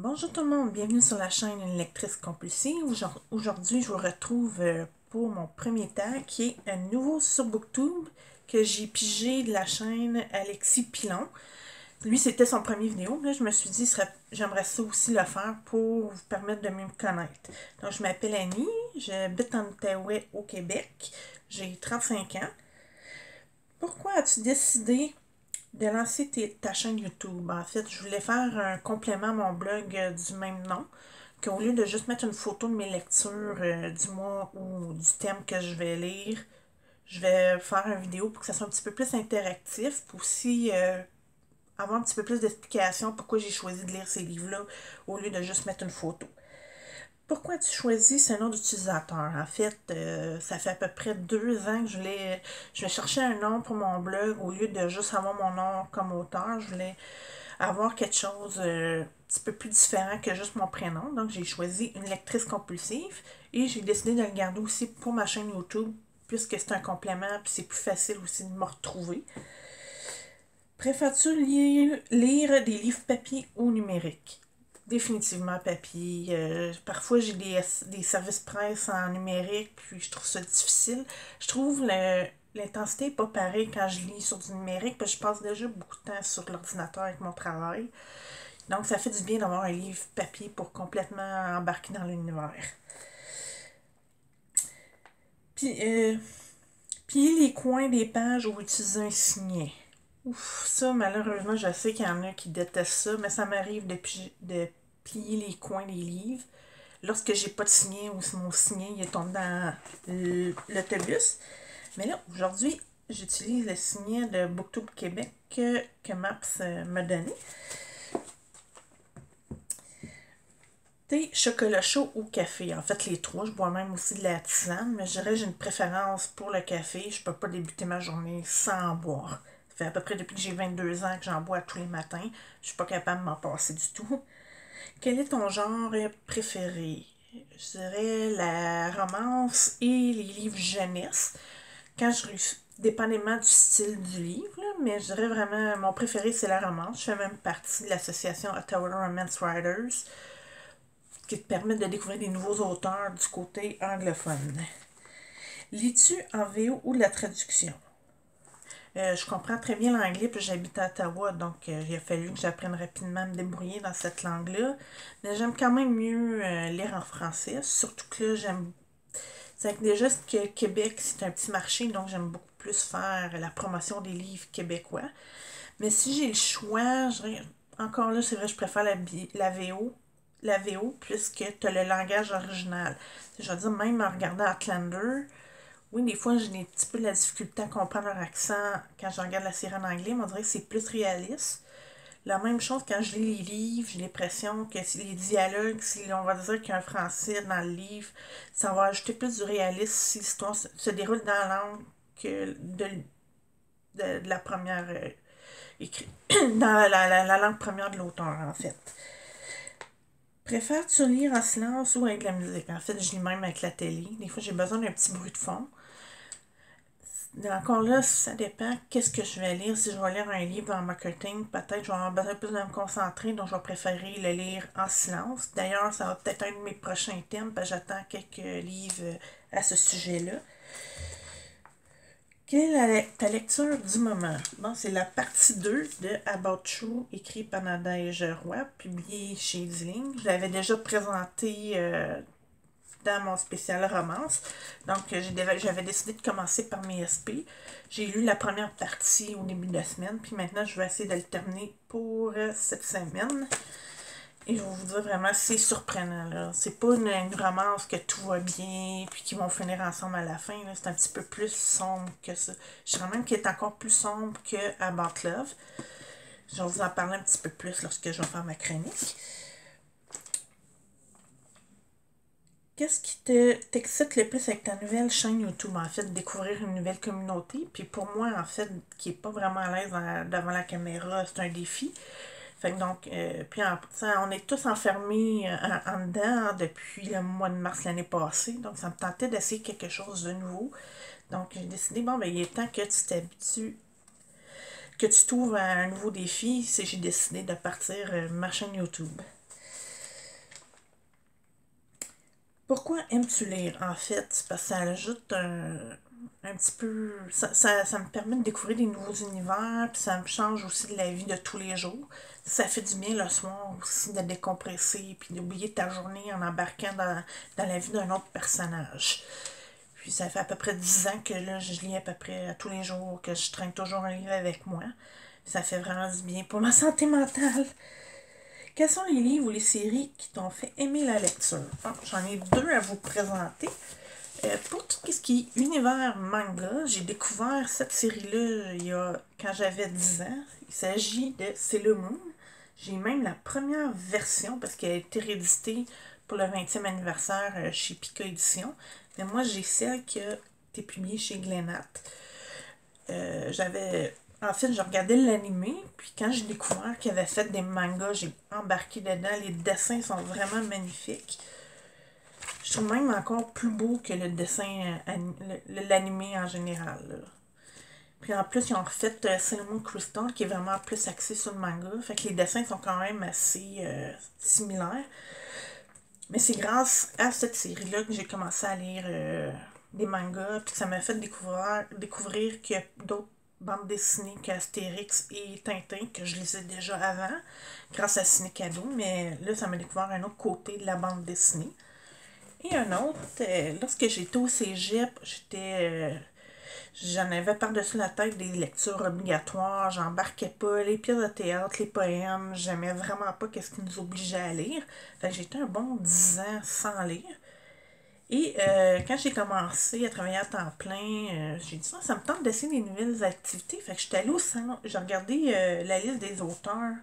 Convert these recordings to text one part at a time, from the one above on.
Bonjour tout le monde, bienvenue sur la chaîne Une lectrice compulsive. Aujourd'hui, je vous retrouve pour mon premier tag qui est un nouveau sur Booktube que j'ai pigé de la chaîne Alexis Pilon. Lui, c'était son premier vidéo, mais je me suis dit j'aimerais ça aussi le faire pour vous permettre de mieux me connaître. Donc, je m'appelle Annie, j'habite en Outaouais au Québec, j'ai 35 ans. Pourquoi as-tu décidé de lancer ta chaîne YouTube? En fait, je voulais faire un complément à mon blog du même nom, qu'au lieu de juste mettre une photo de mes lectures du mois ou du thème que je vais lire, je vais faire une vidéo pour que ça soit un petit peu plus interactif, pour aussi avoir un petit peu plus d'explications pourquoi j'ai choisi de lire ces livres-là au lieu de juste mettre une photo. Pourquoi as-tu choisi ce nom d'utilisateur? En fait, ça fait à peu près 2 ans que je vais chercher un nom pour mon blog au lieu de juste avoir mon nom comme auteur. Je voulais avoir quelque chose un petit peu plus différent que juste mon prénom. Donc, j'ai choisi une lectrice compulsive et j'ai décidé de le garder aussi pour ma chaîne YouTube puisque c'est un complément et c'est plus facile aussi de me retrouver. Préfères-tu lire des livres papier ou numériques? Définitivement papier. Parfois, j'ai des services presse en numérique, puis je trouve ça difficile. Je trouve l'intensité n'est pas pareille quand je lis sur du numérique, parce que je passe déjà beaucoup de temps sur l'ordinateur avec mon travail. Donc, ça fait du bien d'avoir un livre papier pour complètement embarquer dans l'univers. Puis, plier les coins des pages ou utiliser un signet. Ouf, ça, malheureusement, je sais qu'il y en a qui détestent ça, mais ça m'arrive de plier les coins des livres lorsque j'ai pas de signet ou si mon signet il est tombé dans l'autobus. Mais là, aujourd'hui, j'utilise le signet de Booktube Québec que Maps m'a donné. Thé, chocolat chaud ou café. En fait, les trois. Je bois même aussi de la tisane, mais je dirais que j'ai une préférence pour le café. Je peux pas débuter ma journée sans en boire. Ça fait à peu près depuis que j'ai 22 ans que j'en bois tous les matins. Je suis pas capable de m'en passer du tout. Quel est ton genre préféré? Je dirais la romance et les livres jeunesse. Dépendamment du style du livre, là, mais je dirais vraiment, mon préféré c'est la romance. Je fais même partie de l'association Ottawa Romance Writers qui te permet de découvrir des nouveaux auteurs du côté anglophone. Lis-tu en VO ou de la traduction? Je comprends très bien l'anglais, puis j'habite à Ottawa, donc il a fallu que j'apprenne rapidement à me débrouiller dans cette langue-là. Mais j'aime quand même mieux lire en français, surtout que là, c'est déjà que Québec, c'est un petit marché, donc j'aime beaucoup plus faire la promotion des livres québécois. Mais si j'ai le choix, encore là, c'est vrai, je préfère la VO, puisque tu as le langage original. Je veux dire, même en regardant Outlander, oui, des fois, j'ai un petit peu de la difficulté à comprendre leur accent quand je regarde la série en anglais, mais on dirait que c'est plus réaliste. La même chose quand je lis les livres, j'ai l'impression que si les dialogues, si on va dire qu'il y a un français dans le livre, ça va ajouter plus du réalisme si l'histoire se déroule dans la langue que de la première écrit dans la langue première de l'auteur, en fait. Préfères-tu lire en silence ou avec de la musique? En fait, je lis même avec la télé. Des fois, j'ai besoin d'un petit bruit de fond. Encore là, ça dépend qu'est-ce que je vais lire. Si je vais lire un livre en marketing, peut-être je vais avoir besoin plus de me concentrer, donc je vais préférer le lire en silence. D'ailleurs, ça va peut-être être un de mes prochains thèmes, parce que j'attends quelques livres à ce sujet-là. Quelle est ta lecture du moment? Bon, c'est la partie 2 de About True, écrit par Nadège Roy, publié chez Zling. Je l'avais déjà présenté dans mon spécial romance. Donc, j'avais décidé de commencer par mes SP. J'ai lu la première partie au début de la semaine, puis maintenant, je vais essayer de le terminer pour cette semaine. Et je vais vous dire vraiment, c'est surprenant, là. C'est pas une romance que tout va bien, puis qu'ils vont finir ensemble à la fin, là. C'est un petit peu plus sombre que ça. Je dirais même qu'il est encore plus sombre que About Love. Je vais vous en parler un petit peu plus lorsque je vais faire ma chronique. Qu'est-ce qui t'excite le plus avec ta nouvelle chaîne YouTube? En fait, découvrir une nouvelle communauté. Puis pour moi, en fait, qui est pas vraiment à l'aise devant la caméra, c'est un défi. Fait que donc, puis on est tous enfermés en dedans depuis le mois de mars l'année passée. Donc, ça me tentait d'essayer quelque chose de nouveau. Donc, j'ai décidé, bon, ben, il est temps que tu t'habitues, que tu t'ouvres à un nouveau défi. J'ai décidé de partir ma chaîne YouTube. Pourquoi aimes-tu lire? En fait, c'est parce que ça ajoute un petit peu. Ça me permet de découvrir des nouveaux univers, puis ça me change aussi de la vie de tous les jours. Ça fait du bien le soir aussi de décompresser, puis d'oublier ta journée en embarquant dans la vie d'un autre personnage. Puis ça fait à peu près 10 ans que là, je lis à peu près à tous les jours, que je traîne toujours un livre avec moi. Ça fait vraiment du bien pour ma santé mentale. Quels sont les livres ou les séries qui t'ont fait aimer la lecture? Ah, j'en ai deux à vous présenter. Pour tout ce qui est univers manga, j'ai découvert cette série-là quand j'avais 10 ans. Il s'agit de Sailor Moon. J'ai même la première version parce qu'elle a été rééditée pour le 20e anniversaire chez Pika Édition. Mais moi, j'ai celle qui a été publiée chez Glénat. En fait, je regardais l'animé, puis quand j'ai découvert qu'il avait fait des mangas, j'ai embarqué dedans. Les dessins sont vraiment magnifiques. Je trouve même encore plus beau que le dessin, l'animé en général. Là. Puis en plus, ils ont refait Sailor Moon Crystal, qui est vraiment plus axé sur le manga. Fait que les dessins sont quand même assez similaires. Mais c'est grâce à cette série-là que j'ai commencé à lire des mangas, puis que ça m'a fait découvrir qu'il y a d'autres bandes dessinées qu'Astérix et Tintin, que je lisais déjà avant, grâce à Ciné Cadeau, mais là, ça m'a découvert un autre côté de la bande dessinée. Et un autre, lorsque j'étais au cégep, j'en avais par-dessus la tête des lectures obligatoires, j'embarquais pas les pièces de théâtre, les poèmes, j'aimais vraiment pas qu'est-ce qui nous obligeait à lire. Fait que j'étais un bon 10 ans sans lire. Et quand j'ai commencé à travailler à temps plein, j'ai dit ça me tente d'essayer des nouvelles activités. Fait que j'étais allée au salon, j'ai regardé la liste des auteurs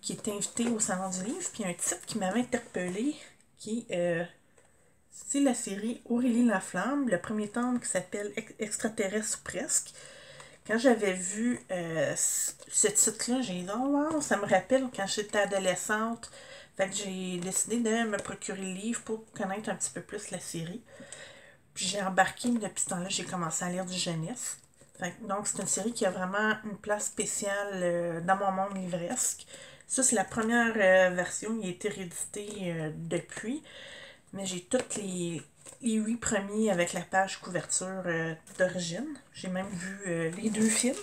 qui étaient invités au salon du livre, puis un titre qui m'avait interpellée, qui c'est la série Aurélie Laflamme, le premier tome qui s'appelle Extraterrestre ou presque. Quand j'avais vu ce titre-là, j'ai dit oh wow, ça me rappelle quand j'étais adolescente. Fait que j'ai décidé de me procurer le livre pour connaître un petit peu plus la série. Puis j'ai embarqué, depuis ce temps-là, j'ai commencé à lire du jeunesse. Donc c'est une série qui a vraiment une place spéciale dans mon monde livresque. Ça, c'est la première version, il a été réédité depuis. Mais j'ai toutes les 8 premiers avec la page couverture d'origine. J'ai même vu les deux films.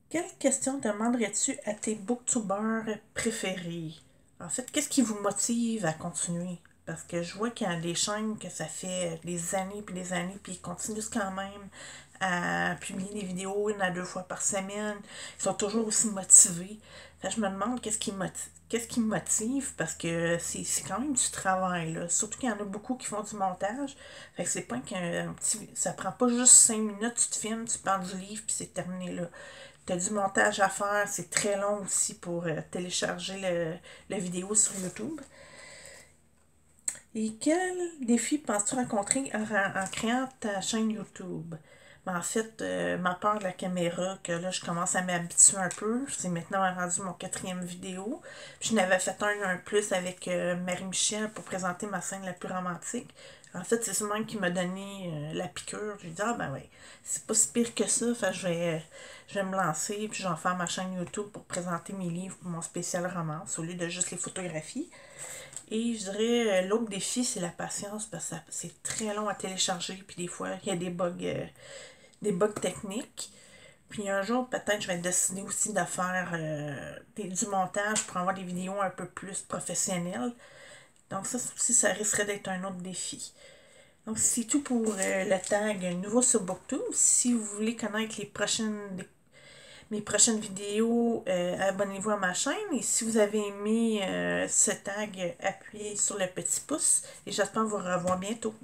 Quelle question demanderais-tu à tes booktubers préférés? En fait, qu'est-ce qui vous motive à continuer? Parce que je vois qu'il y a des chaînes que ça fait des années, puis ils continuent quand même à publier des vidéos 1 à 2 fois par semaine. Ils sont toujours aussi motivés. Fait que je me demande qu'est-ce qui me motive, parce que c'est quand même du travail, là. Surtout qu'il y en a beaucoup qui font du montage. Fait que c'est pas qu'un petit. Ça prend pas juste 5 minutes, tu te filmes, tu parles du livre, puis c'est terminé là. T'as du montage à faire, c'est très long aussi pour télécharger la vidéo sur YouTube. Et quel défi penses-tu rencontrer en créant ta chaîne YouTube? Ben, en fait, ma peur de la caméra, que là, je commence à m'habituer un peu. C'est maintenant rendu mon 4e vidéo. Puis, je n'avais fait un plus avec Marie-Michel pour présenter ma scène la plus romantique. En fait, c'est ce même qui m'a donné la piqûre. J'ai dit, ah ben oui, c'est pas si pire que ça. Fait je vais me lancer, puis je vais faire ma chaîne YouTube pour présenter mes livres pour mon spécial romance, au lieu de juste les photographies. Et je dirais, l'autre défi, c'est la patience, parce que c'est très long à télécharger, puis des fois, il y a des bugs techniques. Puis un jour, peut-être, je vais décider aussi de faire du montage pour avoir des vidéos un peu plus professionnelles. Donc ça aussi, ça risquerait d'être un autre défi. Donc c'est tout pour le tag nouveau sur BookTube. Si vous voulez connaître mes prochaines vidéos, abonnez-vous à ma chaîne. Et si vous avez aimé ce tag, appuyez sur le petit pouce. Et j'espère vous revoir bientôt.